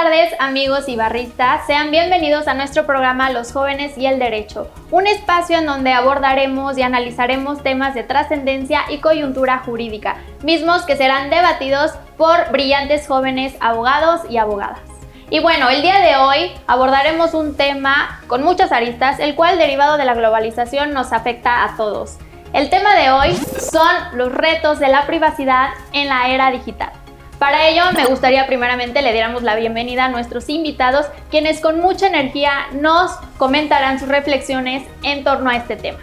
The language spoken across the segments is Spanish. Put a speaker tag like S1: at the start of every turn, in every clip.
S1: tardes, amigos ibarristas. Sean bienvenidos a nuestro programa Los Jóvenes y el Derecho, un espacio en donde abordaremos y analizaremos temas de trascendencia y coyuntura jurídica, mismos que serán debatidos por brillantes jóvenes abogados y abogadas. Y bueno, el día de hoy abordaremos un tema con muchas aristas, el cual derivado de la globalización nos afecta a todos. El tema de hoy son los retos de la privacidad en la era digital. Para ello, me gustaría primeramente le diéramos la bienvenida a nuestros invitados, quienes con mucha energía nos comentarán sus reflexiones en torno a este tema.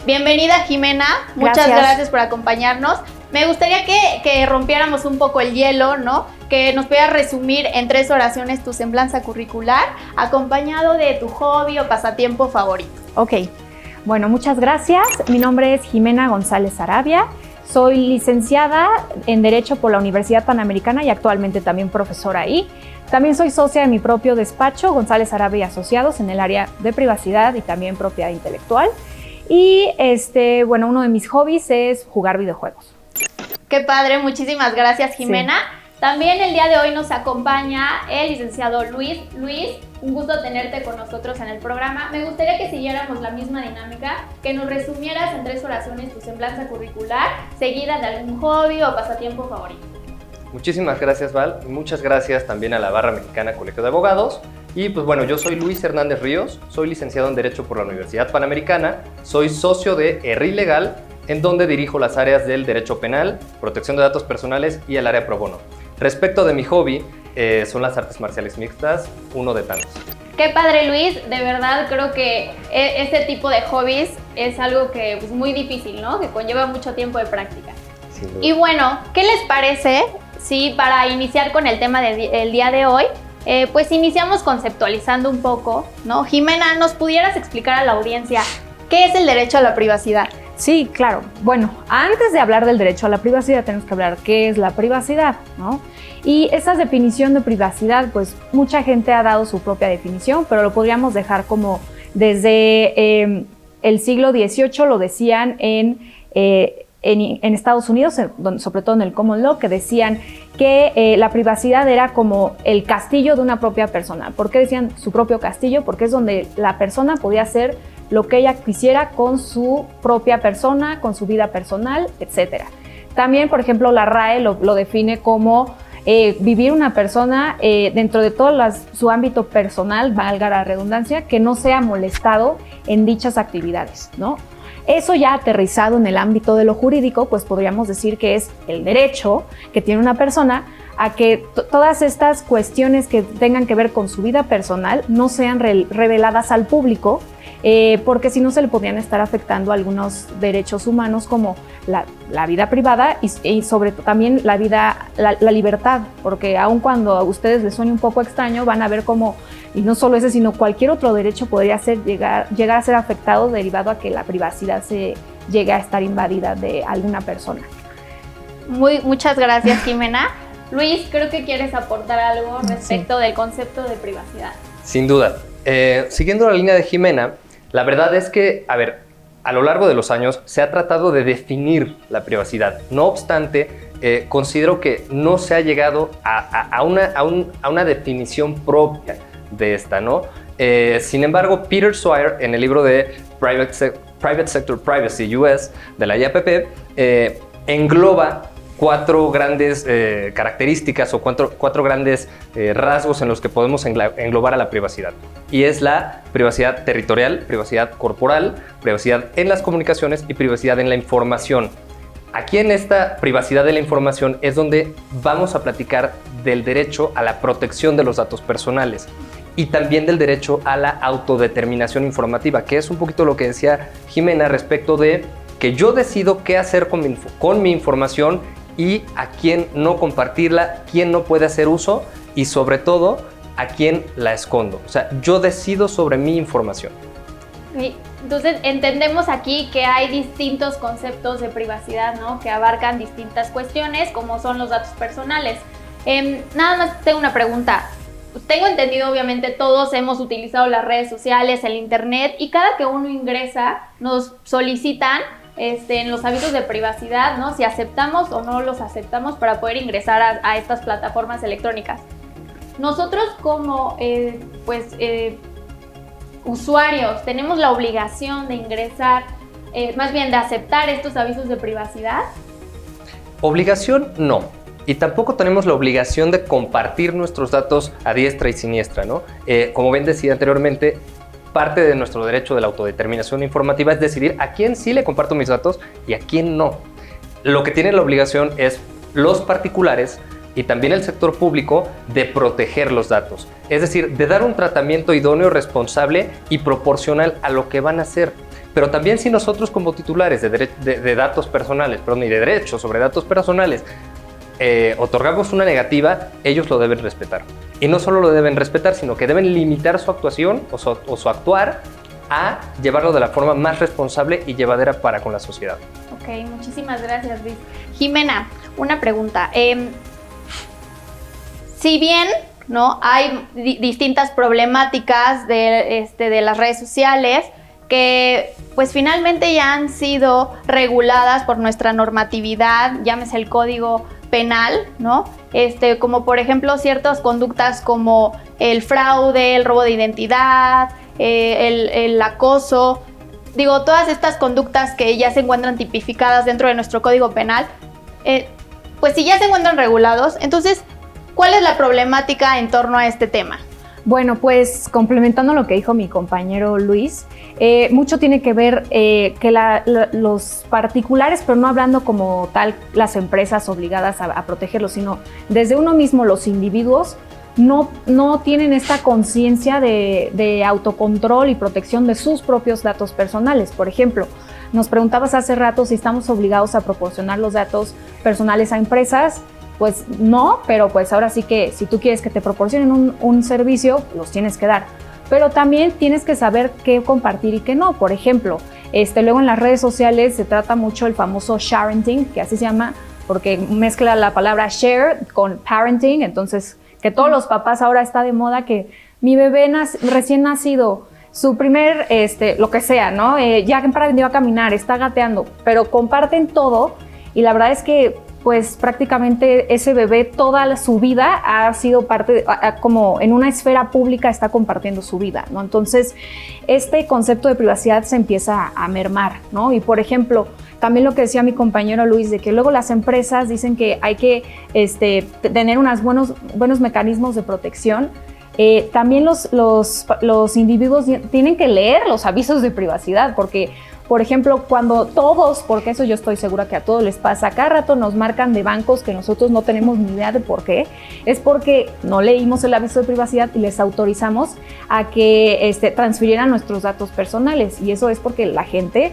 S1: Bienvenida, Jimena. Muchas gracias por acompañarnos. Me gustaría que rompiéramos un poco el hielo, ¿no? Que nos pudieras resumir en 3 oraciones tu semblanza curricular, acompañado de tu hobby o pasatiempo favorito.
S2: Ok, bueno, muchas gracias. Mi nombre es Jimena González Arabia. Soy licenciada en Derecho por la Universidad Panamericana y actualmente también profesora ahí. También soy socia de mi propio despacho, González Arabia y Asociados, en el área de privacidad y también propiedad intelectual. Y bueno, uno de mis hobbies es jugar videojuegos.
S1: Qué padre, muchísimas gracias, Jimena. Sí. También el día de hoy nos acompaña el licenciado Luis. Luis, un gusto tenerte con nosotros en el programa. Me gustaría que siguiéramos la misma dinámica, que nos resumieras en 3 oraciones tu semblanza curricular, seguida de algún hobby o pasatiempo favorito.
S3: Muchísimas gracias, Val, y muchas gracias también a la Barra Mexicana Colegio de Abogados. Y pues bueno, yo soy Luis Hernández Ríos, soy licenciado en Derecho por la Universidad Panamericana, soy socio de ERRI Legal, en donde dirijo las áreas del Derecho Penal, Protección de Datos Personales y el área Pro Bono. Respecto de mi hobby, son las artes marciales mixtas, uno de tantos.
S1: Qué padre, Luis, de verdad creo que este tipo de hobbies es algo que es muy difícil, ¿no? Que conlleva mucho tiempo de práctica.
S3: Sin duda.
S1: Y bueno, ¿qué les parece si para iniciar con el tema del día de hoy, pues iniciamos conceptualizando un poco, ¿no? Jimena, ¿nos pudieras explicar a la audiencia qué es el derecho a la privacidad?
S2: Sí, claro. Bueno, antes de hablar del derecho a la privacidad, tenemos que hablar qué es la privacidad, ¿no? Y esa definición de privacidad, pues mucha gente ha dado su propia definición, pero lo podríamos dejar como desde el siglo XVIII lo decían en Estados Unidos, sobre todo en el Common Law, que decían que la privacidad era como el castillo de una propia persona. ¿Por qué decían su propio castillo? Porque es donde la persona podía hacer lo que ella quisiera con su propia persona, con su vida personal, etc. También, por ejemplo, la RAE lo define como vivir una persona dentro de todo su ámbito personal, valga la redundancia, que no sea molestado en dichas actividades, ¿no? Eso ya aterrizado en el ámbito de lo jurídico, pues podríamos decir que es el derecho que tiene una persona a que todas estas cuestiones que tengan que ver con su vida personal no sean reveladas al público, porque si no se le podrían estar afectando algunos derechos humanos como la vida privada y sobre todo también la libertad, porque aun cuando a ustedes les suene un poco extraño, van a ver cómo, y no solo ese, sino cualquier otro derecho podría llegar a ser afectado derivado a que la privacidad se llegue a estar invadida de alguna persona.
S1: Muchas gracias, Jimena. Luis, creo que quieres aportar algo respecto del concepto de privacidad.
S3: Sin duda. Siguiendo la línea de Jimena, la verdad es que, a lo largo de los años se ha tratado de definir la privacidad. No obstante, considero que no se ha llegado a una definición propia de esta, ¿no? Sin embargo, Peter Swire, en el libro de Private Sector Privacy US de la IAPP, engloba 4 grandes características o 4 grandes rasgos en los que podemos englobar a la privacidad. Y es la privacidad territorial, privacidad corporal, privacidad en las comunicaciones y privacidad en la información. Aquí en esta privacidad de la información es donde vamos a platicar del derecho a la protección de los datos personales y también del derecho a la autodeterminación informativa, que es un poquito lo que decía Jimena respecto de que yo decido qué hacer con mi información y a quién no compartirla, quién no puede hacer uso y sobre todo a quién la escondo. O sea, yo decido sobre mi información.
S1: Entonces entendemos aquí que hay distintos conceptos de privacidad, ¿no? Que abarcan distintas cuestiones como son los datos personales. Nada más tengo una pregunta. Tengo entendido, obviamente, todos hemos utilizado las redes sociales, el internet, y cada que uno ingresa nos solicitan en los avisos de privacidad, ¿no? Si aceptamos o no los aceptamos para poder ingresar a estas plataformas electrónicas. nosotros como usuarios tenemos la obligación de ingresar, más bien de aceptar estos avisos de privacidad.
S3: Obligación, no. Y tampoco tenemos la obligación de compartir nuestros datos a diestra y siniestra, ¿no? Como bien decía anteriormente, parte de nuestro derecho de la autodeterminación informativa es decidir a quién sí le comparto mis datos y a quién no. Lo que tiene la obligación es los particulares y también el sector público de proteger los datos. Es decir, de dar un tratamiento idóneo, responsable y proporcional a lo que van a hacer. Pero también si nosotros como titulares de datos personales, y de derechos sobre datos personales, otorgamos una negativa, ellos lo deben respetar. Y no solo lo deben respetar, sino que deben limitar su actuación o su actuar a llevarlo de la forma más responsable y llevadera para con la sociedad.
S1: Ok, muchísimas gracias, Luis. Jimena, una pregunta. Si bien, ¿no?, hay distintas problemáticas de las redes sociales que pues finalmente ya han sido reguladas por nuestra normatividad, llámese el Código Penal, ¿no? Como por ejemplo ciertas conductas como el fraude, el robo de identidad, el acoso, todas estas conductas que ya se encuentran tipificadas dentro de nuestro Código Penal, pues si ya se encuentran regulados, entonces, ¿cuál es la problemática en torno a este tema?
S2: Bueno, pues complementando lo que dijo mi compañero Luis, mucho tiene que ver que los particulares, pero no hablando como tal las empresas obligadas a protegerlos, sino desde uno mismo los individuos no tienen esta conciencia de autocontrol y protección de sus propios datos personales. Por ejemplo, nos preguntabas hace rato si estamos obligados a proporcionar los datos personales a empresas. Pues no, pero pues ahora sí que si tú quieres que te proporcionen un servicio, los tienes que dar. Pero también tienes que saber qué compartir y qué no. Por ejemplo, luego en las redes sociales se trata mucho el famoso sharenting, que así se llama, porque mezcla la palabra share con parenting. Entonces, que todos los papás ahora está de moda que mi bebé recién nacido, su primer, lo que sea, ¿no? Ya aprendió a caminar, está gateando, pero comparten todo y la verdad es que pues prácticamente ese bebé toda su vida ha sido parte, como en una esfera pública está compartiendo su vida, ¿no? Entonces, este concepto de privacidad se empieza a mermar, ¿no? Y por ejemplo, también lo que decía mi compañero Luis, de que luego las empresas dicen que hay que tener unos buenos mecanismos de protección. También los individuos tienen que leer los avisos de privacidad, porque por ejemplo, cuando todos, porque eso yo estoy segura que a todos les pasa, cada rato nos marcan de bancos que nosotros no tenemos ni idea de por qué, es porque no leímos el aviso de privacidad y les autorizamos a que transfirieran nuestros datos personales. Y eso es porque la gente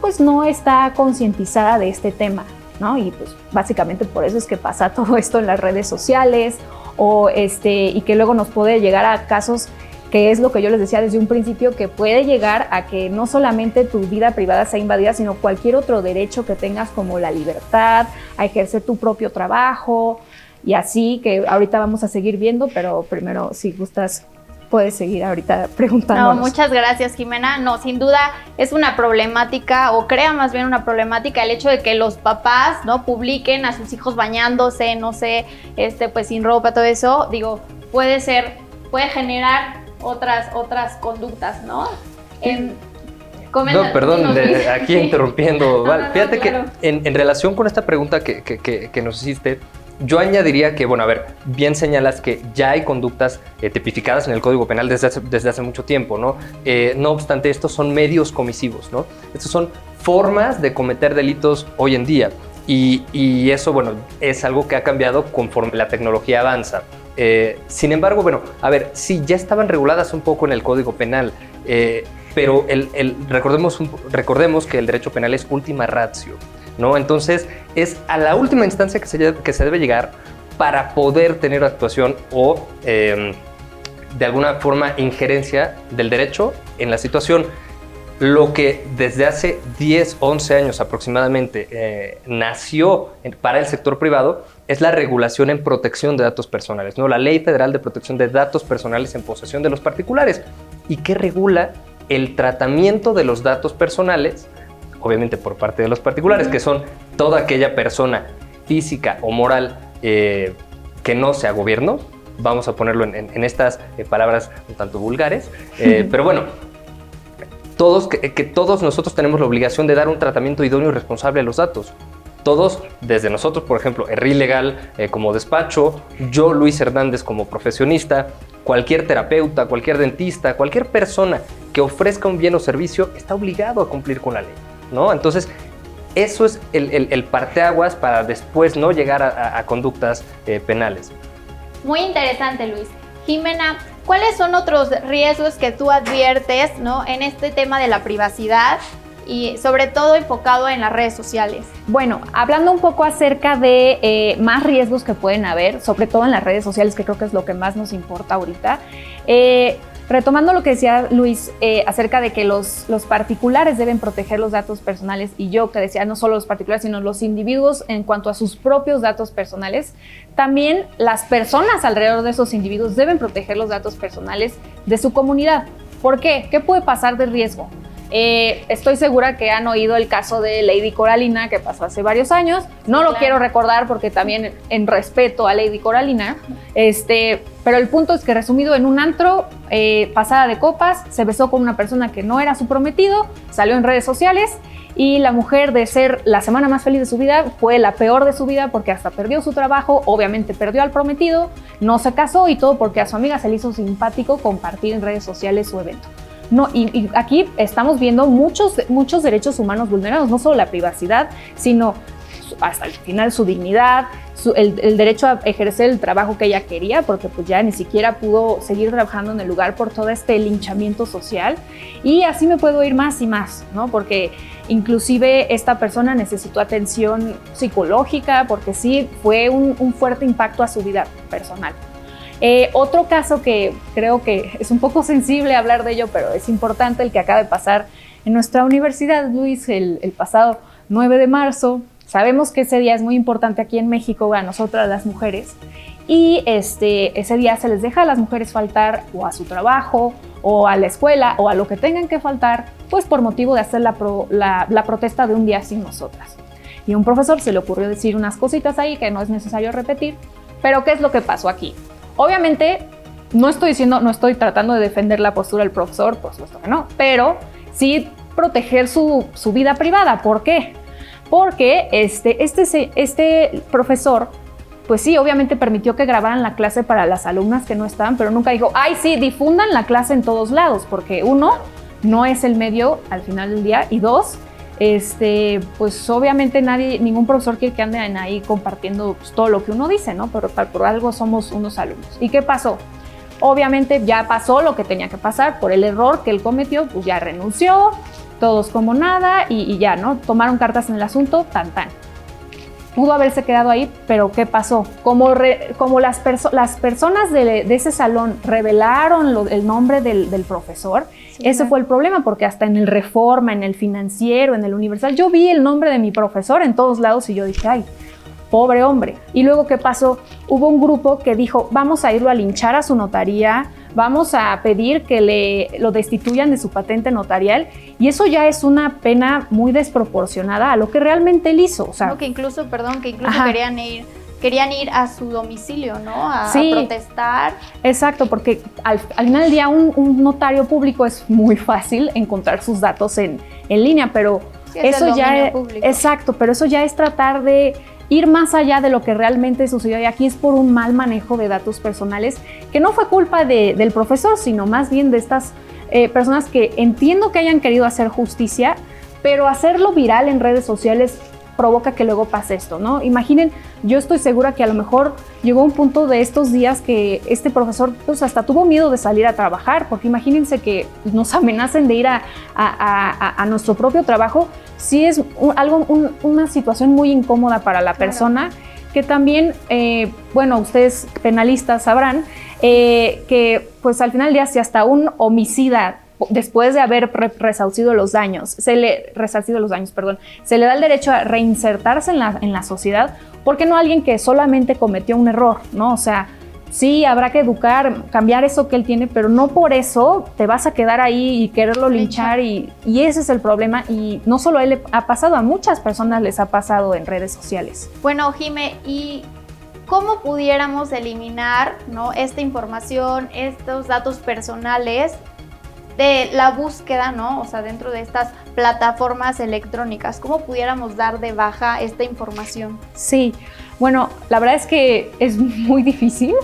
S2: pues no está concientizada de este tema, ¿no? Y pues básicamente por eso es que pasa todo esto en las redes sociales y que luego nos puede llegar a casos que es lo que yo les decía desde un principio, que puede llegar a que no solamente tu vida privada sea invadida, sino cualquier otro derecho que tengas, como la libertad, a ejercer tu propio trabajo y así, que ahorita vamos a seguir viendo, pero primero, si gustas, puedes seguir ahorita preguntándonos.
S1: No, muchas gracias, Jimena. No, sin duda es una problemática, o crea más bien una problemática, el hecho de que los papás, ¿no?, publiquen a sus hijos bañándose, no sé, pues sin ropa, todo eso, puede generar otras conductas, ¿no?
S3: No, perdón, aquí interrumpiendo. Vale. Fíjate
S1: claro.
S3: Que en relación con esta pregunta que nos hiciste, yo añadiría que, bueno, a ver, bien señalas que ya hay conductas tipificadas en el Código Penal desde hace mucho tiempo, ¿no? No obstante, estos son medios comisivos, ¿no? Estos son formas de cometer delitos hoy en día. Y eso, bueno, es algo que ha cambiado conforme la tecnología avanza. Sin embargo, bueno, a ver, sí, ya estaban reguladas un poco en el Código Penal, pero recordemos que el derecho penal es ultima ratio, ¿no? Entonces, es a la última instancia que se debe llegar para poder tener actuación o, de alguna forma, injerencia del derecho en la situación. Lo que desde hace 10, 11 años aproximadamente nació para el sector privado es la regulación en protección de datos personales, ¿no? La Ley Federal de Protección de Datos Personales en posesión de los particulares, y que regula el tratamiento de los datos personales, obviamente por parte de los particulares, que son toda aquella persona física o moral que no sea gobierno, vamos a ponerlo en estas palabras un tanto vulgares, pero bueno, todos nosotros tenemos la obligación de dar un tratamiento idóneo y responsable a los datos. Todos, desde nosotros, por ejemplo, RI Legal como despacho, yo, Luis Hernández, como profesionista, cualquier terapeuta, cualquier dentista, cualquier persona que ofrezca un bien o servicio está obligado a cumplir con la ley, ¿no? Entonces, eso es el parteaguas para después no llegar a conductas penales.
S1: Muy interesante, Luis. Jimena, ¿cuáles son otros riesgos que tú adviertes, ¿no?, en este tema de la privacidad y sobre todo enfocado en las redes sociales?
S2: Bueno, hablando un poco acerca de más riesgos que pueden haber, sobre todo en las redes sociales, que creo que es lo que más nos importa ahorita, retomando lo que decía Luis acerca de que los particulares deben proteger los datos personales, y yo que decía no solo los particulares, sino los individuos en cuanto a sus propios datos personales, también las personas alrededor de esos individuos deben proteger los datos personales de su comunidad. ¿Por qué? ¿Qué puede pasar de riesgo? Estoy segura que han oído el caso de Lady Coralina, que pasó hace varios años. No lo quiero recordar porque también en respeto a Lady Coralina, pero el punto es que, resumido, en un antro, pasada de copas, se besó con una persona que no era su prometido, salió en redes sociales, y la mujer, de ser la semana más feliz de su vida, fue la peor de su vida porque hasta perdió su trabajo, obviamente perdió al prometido, no se casó, y todo porque a su amiga se le hizo simpático compartir en redes sociales su evento. No, y aquí estamos viendo muchos derechos humanos vulnerados, no solo la privacidad, sino hasta el final su dignidad, el derecho a ejercer el trabajo que ella quería, porque pues ya ni siquiera pudo seguir trabajando en el lugar por todo este linchamiento social. Y así me puedo ir más y más, ¿no? Porque inclusive esta persona necesitó atención psicológica, porque sí fue un fuerte impacto a su vida personal. Otro caso que creo que es un poco sensible hablar de ello, pero es importante, el que acaba de pasar en nuestra universidad, Luis, el pasado 9 de marzo. Sabemos que ese día es muy importante aquí en México a nosotras las mujeres, y ese día se les deja a las mujeres faltar o a su trabajo o a la escuela o a lo que tengan que faltar, pues por motivo de hacer la protesta de un día sin nosotras. Y a un profesor se le ocurrió decir unas cositas ahí que no es necesario repetir, pero ¿qué es lo que pasó aquí? Obviamente, no estoy tratando de defender la postura del profesor, por supuesto que no, pero sí proteger su vida privada. ¿Por qué? Porque este profesor, pues sí, obviamente permitió que grabaran la clase para las alumnas que no estaban, pero nunca dijo, ay, sí, difundan la clase en todos lados, porque uno, no es el medio al final del día, y dos, pues obviamente ningún profesor quiere que anden ahí compartiendo pues, todo lo que uno dice, ¿no? Pero por algo somos unos alumnos. ¿Y qué pasó? Obviamente ya pasó lo que tenía que pasar por el error que él cometió, pues ya renunció, todos como nada, y ya, ¿no? Tomaron cartas en el asunto, tan. Pudo haberse quedado ahí, pero ¿qué pasó? Como las personas de ese salón revelaron el nombre del profesor, sí, ese fue el problema, porque hasta en el Reforma, en el Financiero, en el Universal, yo vi el nombre de mi profesor en todos lados y yo dije, ay, pobre hombre. Y luego, ¿qué pasó? Hubo un grupo que dijo, vamos a irlo a linchar a su notaría, vamos a pedir que lo destituyan de su patente notarial, y eso ya es una pena muy desproporcionada a lo que realmente él hizo. O sea,
S1: no, que incluso querían ir a su domicilio, ¿no? A protestar. Exacto,
S2: porque al final del día un notario público es muy fácil encontrar sus datos en línea, pero
S1: sí, eso ya es público.
S2: Exacto, pero eso ya es tratar de ir más allá de lo que realmente sucedió, y aquí es por un mal manejo de datos personales, que no fue culpa del profesor, sino más bien de estas personas que entiendo que hayan querido hacer justicia, pero hacerlo viral en redes sociales provoca que luego pase esto, ¿no? Imaginen, yo estoy segura que a lo mejor llegó un punto de estos días que este profesor pues hasta tuvo miedo de salir a trabajar, porque imagínense que nos amenacen de ir a nuestro propio trabajo. Sí es una situación muy incómoda para la persona, claro, que también, bueno, ustedes penalistas sabrán que pues al final del día, si hasta un homicida, después de haber resarcido los daños, se le da el derecho a reinsertarse en la sociedad, ¿por qué no alguien que solamente cometió un error, ¿no? O sea, sí, habrá que educar, cambiar eso que él tiene, pero no por eso te vas a quedar ahí y quererlo linchar, y ese es el problema, y no solo a él le ha pasado, a muchas personas les ha pasado en redes sociales.
S1: Bueno, Jime, y ¿cómo pudiéramos eliminar, ¿no?, esta información, estos datos personales de la búsqueda, ¿no? O sea, dentro de estas plataformas electrónicas, ¿cómo pudiéramos dar de baja esta información?
S2: Sí, bueno, la verdad es que es muy difícil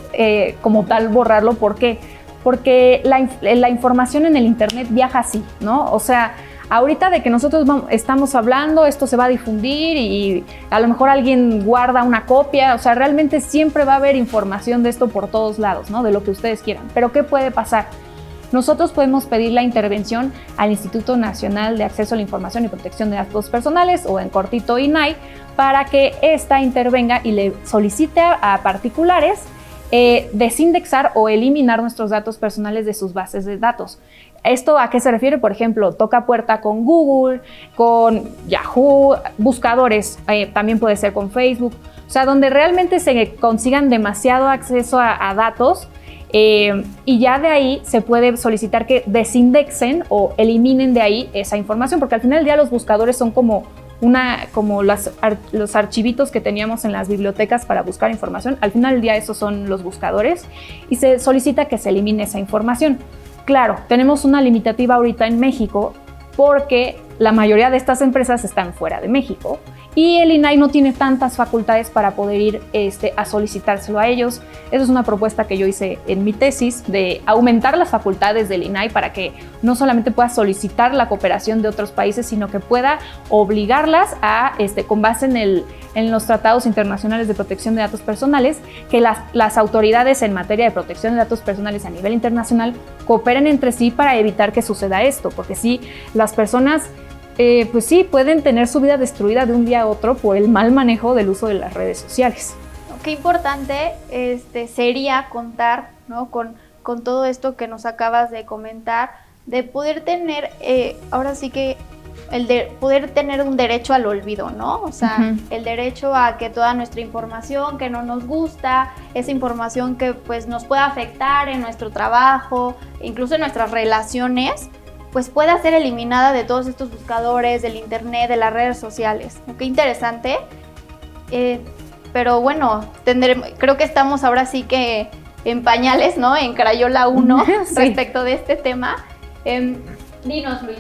S2: como tal borrarlo. ¿Por qué? Porque la información en el internet viaja así, ¿no? O sea, ahorita de que nosotros estamos hablando, esto se va a difundir y a lo mejor alguien guarda una copia, o sea, realmente siempre va a haber información de esto por todos lados, ¿no? De lo que ustedes quieran. Pero ¿qué puede pasar? Nosotros podemos pedir la intervención al Instituto Nacional de Acceso a la Información y Protección de Datos Personales, o en cortito INAI, para que ésta intervenga y le solicite a particulares desindexar o eliminar nuestros datos personales de sus bases de datos. ¿Esto a qué se refiere? Por ejemplo, toca puerta con Google, con Yahoo, buscadores, también puede ser con Facebook, o sea, donde realmente se consigan demasiado acceso a datos. Y ya de ahí se puede solicitar que desindexen o eliminen de ahí esa información, porque al final del día los buscadores son como los archivitos que teníamos en las bibliotecas para buscar información. Al final del día esos son los buscadores y se solicita que se elimine esa información. Claro, tenemos una limitativa ahorita en México porque la mayoría de estas empresas están fuera de México y el INAI no tiene tantas facultades para poder ir a solicitárselo a ellos. Esa es una propuesta que yo hice en mi tesis, de aumentar las facultades del INAI para que no solamente pueda solicitar la cooperación de otros países, sino que pueda obligarlas a, con base en los tratados internacionales de protección de datos personales, que las autoridades en materia de protección de datos personales a nivel internacional cooperen entre sí para evitar que suceda esto, porque sí, las personas pues sí, pueden tener su vida destruida de un día a otro por el mal manejo del uso de las redes sociales.
S1: Qué importante sería contar, ¿no?, con todo esto que nos acabas de comentar, de poder tener, ahora sí que poder tener un derecho al olvido, ¿no? O sea, el derecho a que toda nuestra información que no nos gusta, esa información que pues nos pueda afectar en nuestro trabajo, incluso en nuestras relaciones, pues pueda ser eliminada de todos estos buscadores, del internet, de las redes sociales. Qué interesante. Pero bueno, creo que estamos ahora sí que en pañales, ¿no? En Crayola 1 sí, respecto de este tema. Dinos, Luis,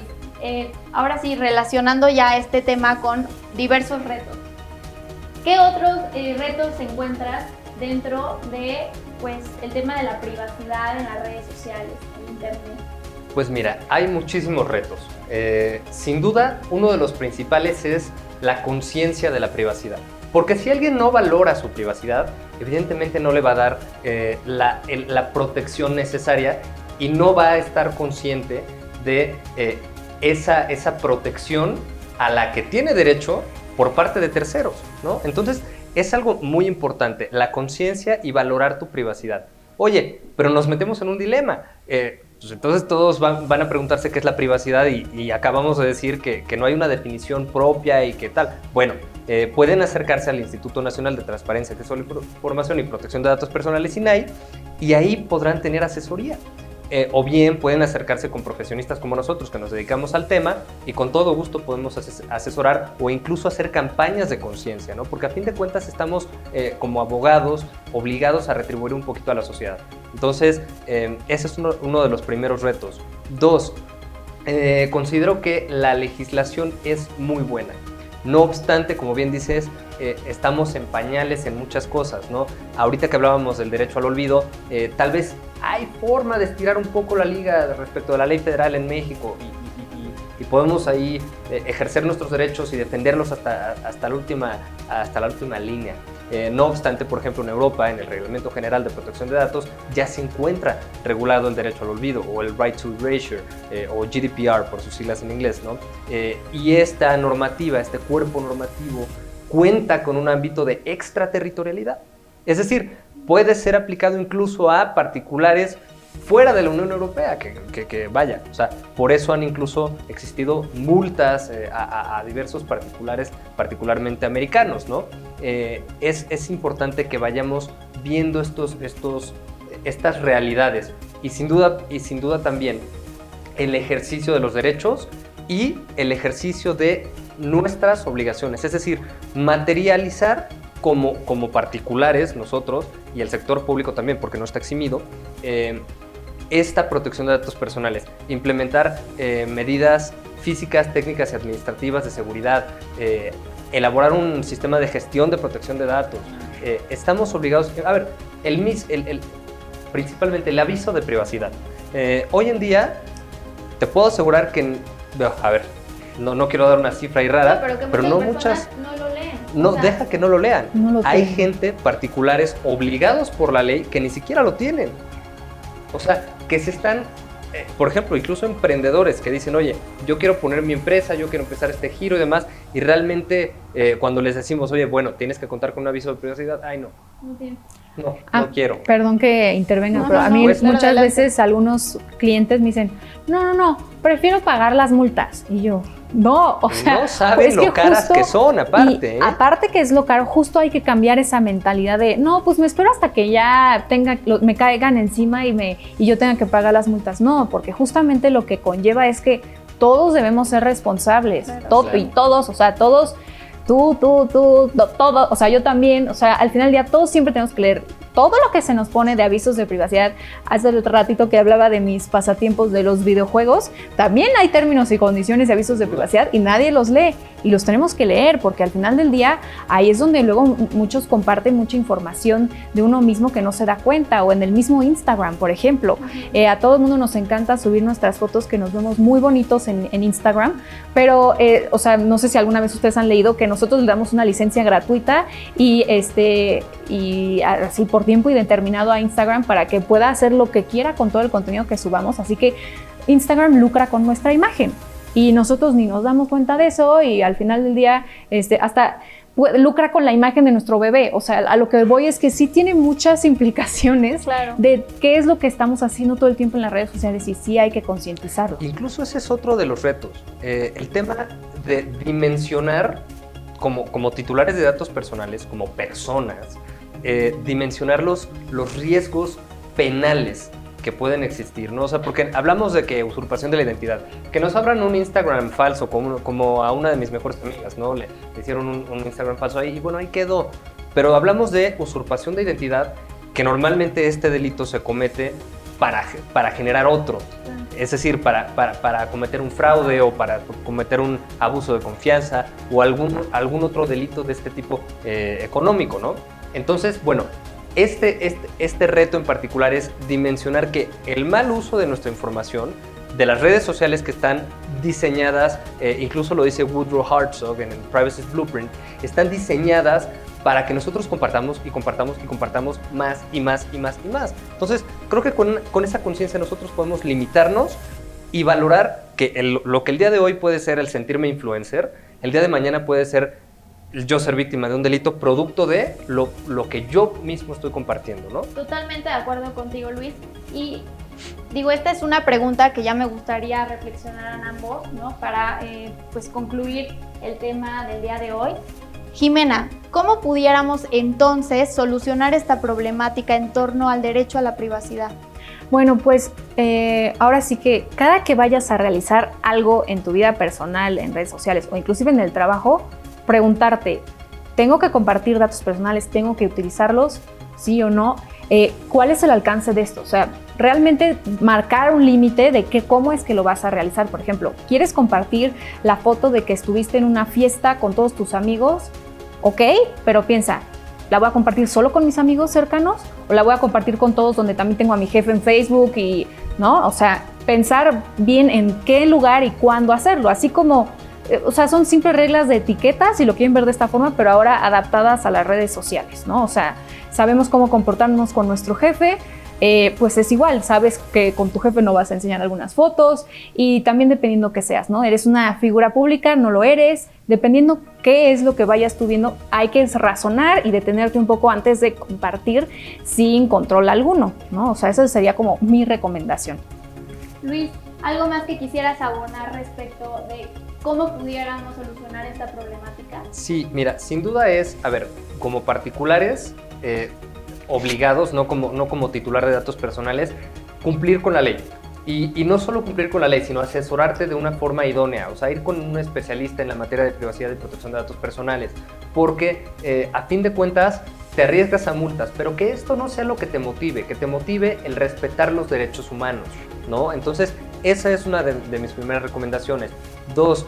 S1: ahora sí, relacionando ya este tema con diversos retos. ¿Qué otros retos encuentras dentro de, pues, el tema de la privacidad en las redes sociales, en internet?
S3: Pues mira, hay muchísimos retos. Sin duda, uno de los principales es la conciencia de la privacidad. Porque si alguien no valora su privacidad, evidentemente no le va a dar la protección necesaria y no va a estar consciente de esa protección a la que tiene derecho por parte de terceros, ¿no? Entonces, es algo muy importante, la conciencia y valorar tu privacidad. Oye, pero nos metemos en un dilema. Pues entonces todos van a preguntarse qué es la privacidad y acabamos de decir que no hay una definición propia y qué tal. Bueno, pueden acercarse al Instituto Nacional de Transparencia, Acceso a la Información y Protección de Datos Personales, INAI, y ahí podrán tener asesoría. O bien pueden acercarse con profesionistas como nosotros que nos dedicamos al tema y con todo gusto podemos asesorar o incluso hacer campañas de conciencia, ¿no? Porque a fin de cuentas estamos como abogados obligados a retribuir un poquito a la sociedad. Entonces, ese es uno de los primeros retos. 2, considero que la legislación es muy buena. No obstante, como bien dices, estamos en pañales en muchas cosas, ¿no? Ahorita que hablábamos del derecho al olvido, tal vez hay forma de estirar un poco la liga respecto a la ley federal en México y podemos ahí ejercer nuestros derechos y defenderlos hasta la última línea. No obstante, por ejemplo, en Europa, en el Reglamento General de Protección de Datos, ya se encuentra regulado el derecho al olvido o el Right to Erasure o GDPR por sus siglas en inglés, ¿no? Y esta normativa, este cuerpo normativo, cuenta con un ámbito de extraterritorialidad. Es decir, puede ser aplicado incluso a particulares fuera de la Unión Europea, que vaya, o sea, por eso han incluso existido multas a diversos particulares, particularmente americanos, ¿no? Es importante que vayamos viendo estas realidades y sin duda también el ejercicio de los derechos y el ejercicio de nuestras obligaciones, es decir, materializar como particulares nosotros, y el sector público también, porque no está eximido, esta protección de datos personales, implementar medidas físicas, técnicas y administrativas de seguridad, elaborar un sistema de gestión de protección de datos. Estamos obligados, a ver, principalmente el aviso de privacidad. Hoy en día, te puedo asegurar que, a ver, no quiero dar una cifra ahí rara, pero no muchas
S1: no lo leen.
S3: no, deja que no lo lean. Hay
S2: tienen.
S3: gente, particulares, obligados por la ley, que ni siquiera lo tienen. O sea, que se están, por ejemplo, incluso emprendedores que dicen, oye, yo quiero poner mi empresa, yo quiero empezar este giro y demás, y realmente cuando les decimos, oye, bueno, tienes que contar con un aviso de privacidad, ay, no. No quiero.
S2: Perdón que intervenga, pero a mí muchas veces algunos clientes me dicen, no, prefiero pagar las multas. Y yo, no, o sea,
S3: no saben lo caras que son, aparte.
S2: Aparte que es lo caro, justo hay que cambiar esa mentalidad de, no, pues me espero hasta que ya me caigan encima y yo tenga que pagar las multas. No, porque justamente lo que conlleva es que todos debemos ser responsables, claro. Y todos, o sea, todos, tú, todo, o sea, yo también, o sea, al final del día todos siempre tenemos que leer todo lo que se nos pone de avisos de privacidad. Hace otro ratito que hablaba de mis pasatiempos de los videojuegos, también hay términos y condiciones de avisos de privacidad y nadie los lee, y los tenemos que leer porque al final del día ahí es donde luego muchos comparten mucha información de uno mismo que no se da cuenta, o en el mismo Instagram, por ejemplo. A todo el mundo nos encanta subir nuestras fotos que nos vemos muy bonitos en Instagram, pero o sea, no sé si alguna vez ustedes han leído que nosotros le damos una licencia gratuita y así por tiempo indeterminado a Instagram para que pueda hacer lo que quiera con todo el contenido que subamos, así que Instagram lucra con nuestra imagen y nosotros ni nos damos cuenta de eso, y al final del día hasta lucra con la imagen de nuestro bebé. O sea, a lo que voy es que sí tiene muchas implicaciones, claro, de qué es lo que estamos haciendo todo el tiempo en las redes sociales, y sí hay que concientizarlo.
S3: Incluso ese es otro de los retos, el tema de dimensionar como titulares de datos personales, como personas, dimensionar los riesgos penales que pueden existir, ¿no? O sea, porque hablamos de que usurpación de la identidad, que nos abran un Instagram falso, como a una de mis mejores amigas, ¿no? Le hicieron un Instagram falso ahí, y bueno, ahí quedó. Pero hablamos de usurpación de identidad, que normalmente este delito se comete para generar otro. Es decir, para cometer un fraude o para cometer un abuso de confianza o algún otro delito de este tipo económico, ¿no? Entonces, bueno, este reto en particular es dimensionar que el mal uso de nuestra información, de las redes sociales que están diseñadas, incluso lo dice Woodrow Hartzog en el Privacy Blueprint, están diseñadas para que nosotros compartamos más y más y más y más. Entonces, creo que con esa conciencia nosotros podemos limitarnos y valorar que lo que el día de hoy puede ser el sentirme influencer, el día de mañana puede ser yo ser víctima de un delito producto de lo que yo mismo estoy compartiendo, ¿no?
S1: Totalmente de acuerdo contigo, Luis. Y digo, esta es una pregunta que ya me gustaría reflexionar en ambos, ¿no? Para pues concluir el tema del día de hoy. Jimena, ¿cómo pudiéramos entonces solucionar esta problemática en torno al derecho a la privacidad?
S2: Bueno, pues ahora sí que cada que vayas a realizar algo en tu vida personal, en redes sociales o inclusive en el trabajo, preguntarte, ¿tengo que compartir datos personales? ¿Tengo que utilizarlos? ¿Sí o no? ¿Cuál es el alcance de esto? O sea, realmente marcar un límite de cómo es que lo vas a realizar. Por ejemplo, ¿quieres compartir la foto de que estuviste en una fiesta con todos tus amigos? Ok, pero piensa, ¿la voy a compartir solo con mis amigos cercanos? ¿O la voy a compartir con todos, donde también tengo a mi jefe en Facebook? Y, ¿no? O sea, pensar bien en qué lugar y cuándo hacerlo. Así como, o sea, son simples reglas de etiqueta, si lo quieren ver de esta forma, pero ahora adaptadas a las redes sociales, ¿no? O sea, sabemos cómo comportarnos con nuestro jefe, pues es igual, sabes que con tu jefe no vas a enseñar algunas fotos, y también dependiendo qué seas, ¿no? ¿Eres una figura pública? ¿No lo eres? Dependiendo qué es lo que vayas tú viendo, hay que razonar y detenerte un poco antes de compartir sin control alguno, ¿no? O sea, esa sería como mi recomendación.
S1: Luis, ¿algo más que quisieras abonar respecto de cómo pudiéramos solucionar esta problemática?
S3: Sí, mira, sin duda es, a ver, como particulares, obligados, no como titular de datos personales, cumplir con la ley. Y no solo cumplir con la ley, sino asesorarte de una forma idónea, o sea, ir con un especialista en la materia de privacidad y protección de datos personales, porque a fin de cuentas te arriesgas a multas, pero que esto no sea lo que te motive el respetar los derechos humanos, ¿no? Entonces, esa es una de mis primeras recomendaciones. 2,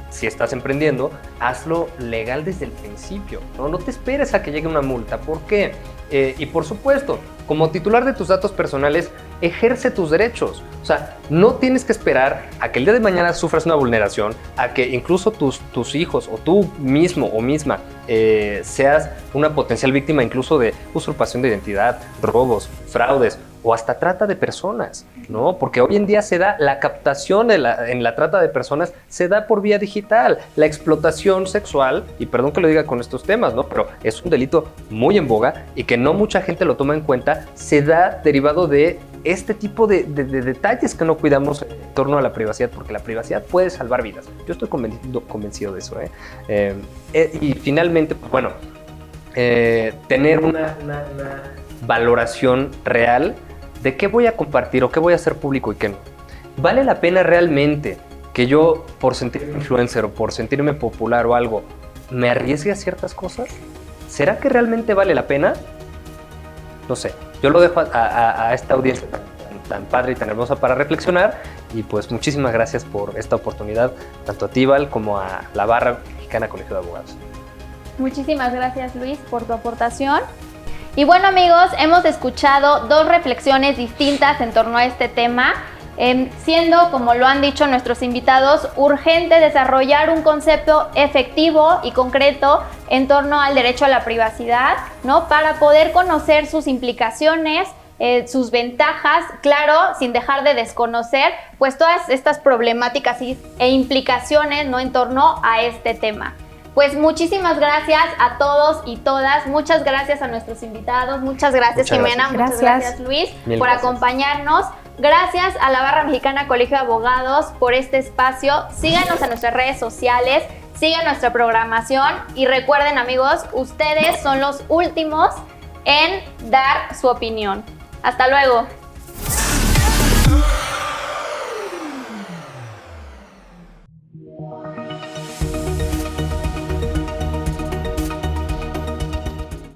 S3: si estás emprendiendo, hazlo legal desde el principio, ¿no? No te esperes a que llegue una multa. ¿Por qué? Y por supuesto, como titular de tus datos personales, ejerce tus derechos. O sea, no tienes que esperar a que el día de mañana sufras una vulneración, a que incluso tus hijos o tú mismo o misma seas una potencial víctima incluso de usurpación de identidad, robos, fraudes o hasta trata de personas, ¿no? Porque hoy en día se da la captación en la trata de personas, se da por vía digital. La explotación sexual, y perdón que lo diga con estos temas, ¿no? Pero es un delito muy en boga y que no mucha gente lo toma en cuenta, se da derivado de este tipo de detalles que no cuidamos en torno a la privacidad, porque la privacidad puede salvar vidas. Yo estoy convencido de eso, y finalmente, pues bueno, tener una valoración real de qué voy a compartir o qué voy a hacer público y qué no. ¿Vale la pena realmente que yo, por sentirme influencer o por sentirme popular o algo, me arriesgue a ciertas cosas? ¿Será que realmente vale la pena? No sé. Yo lo dejo a esta audiencia tan padre y tan hermosa para reflexionar, y pues muchísimas gracias por esta oportunidad, tanto a ti, Val, como a la Barra Mexicana Colegio de Abogados.
S1: Muchísimas gracias, Luis, por tu aportación. Y bueno, amigos, hemos escuchado 2 reflexiones distintas en torno a este tema, siendo, como lo han dicho nuestros invitados, urgente desarrollar un concepto efectivo y concreto en torno al derecho a la privacidad, ¿no? Para poder conocer sus implicaciones, sus ventajas, claro, sin dejar de desconocer pues todas estas problemáticas e implicaciones, ¿no? En torno a este tema. Pues muchísimas gracias a todos y todas, muchas gracias a nuestros invitados, muchas gracias Jimena, muchas gracias Luis por acompañarnos, gracias a la Barra Mexicana Colegio de Abogados por este espacio, síganos en nuestras redes sociales, sigan nuestra programación y recuerden, amigos, ustedes son los últimos en dar su opinión. Hasta luego.